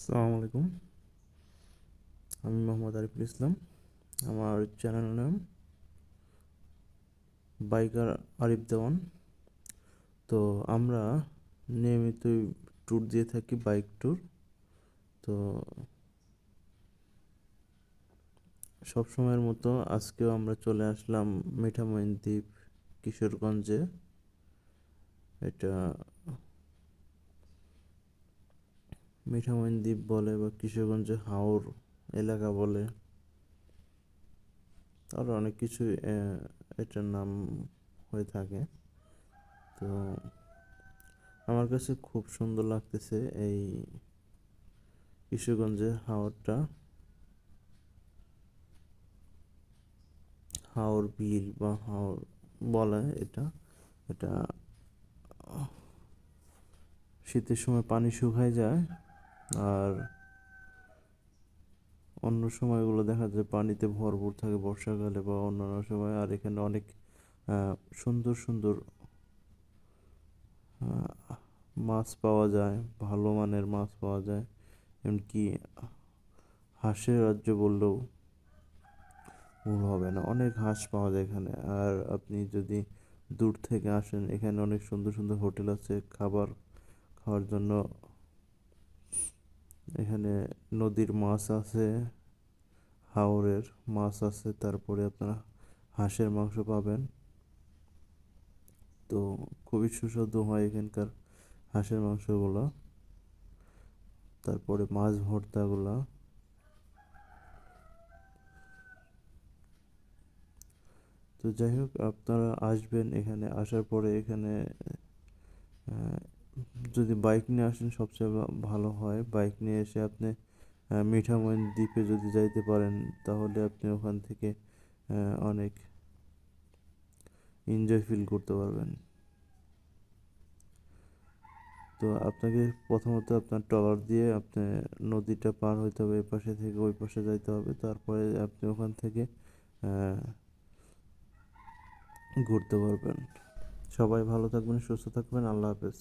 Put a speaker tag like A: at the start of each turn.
A: আসসালামু আলাইকুম। আমি মোহাম্মদ আরিফুল ইসলাম। আমার চ্যানেল নাম বাইকার আরিফ দেওয়ান। তো আমরা নিয়মিতই ট্যুর দিয়ে থাকি, বাইক ট্যুর। তো সব সময়ের মতো আজকেও আমরা চলে আসলাম মিঠামইন দ্বীপ, কিশোরগঞ্জে। এটা মিঠামইন দ্বীপ বলে বা কিশোরগঞ্জে হাওর এলাকা বলে, আরও অনেক কিছু এটার নাম হয়ে থাকে। তো আমার কাছে খুব সুন্দর লাগতেছে এই কিশোরগঞ্জের হাওরটা, হাওর বিল বা হাওর বলে এটা। এটা শীতের সময় পানি শুকায় যায়, আর অন্য সময়গুলো দেখা যায় পানিতে ভরপুর থাকে বর্ষাকালে বা অন্যান্য সময়। আর এখানে অনেক সুন্দর সুন্দর মাছ পাওয়া যায়, ভালো মানের মাছ পাওয়া যায়। এমনকি হাঁসের রাজ্য বললেও ভুল হবে না, অনেক হাঁস পাওয়া যায় এখানে। আর আপনি যদি দূর থেকে আসেন, এখানে অনেক সুন্দর সুন্দর হোটেল আছে খাবার খাওয়ার জন্য। এখানে নদীর মাছ আছে, হাওরের মাছ আছে, তারপরে আপনারা হাঁসের মাংস পাবেন। তো খুবই সুস্বাদু হয় এখানকার হাঁসের মাংসগুলো, তারপরে মাছ ভর্তাগুলা। তো যাই হোক, আপনারা আসবেন, এখানে আসার পরে এখানে আহ, যদি বাইক নিয়ে আসেন সবচেয়ে ভালো হয়। বাইক নিয়ে এসে আপনি মিঠামইন দ্বীপে যদি যাইতে পারেন, তাহলে আপনি ওখান থেকে অনেক এনজয় ফিল করতে পারবেন। তো আপনাকে প্রথমত আপনার ট্রলার দিয়ে আপনি নদীটা পার হইতে হবে, এ পাশে থেকে ওই পাশে যাইতে হবে। তারপরে আপনি ওখান থেকে আহ, ঘুরতে পারবেন। সবাই ভালো থাকবেন, সুস্থ থাকবেন। আল্লাহ হাফেজ।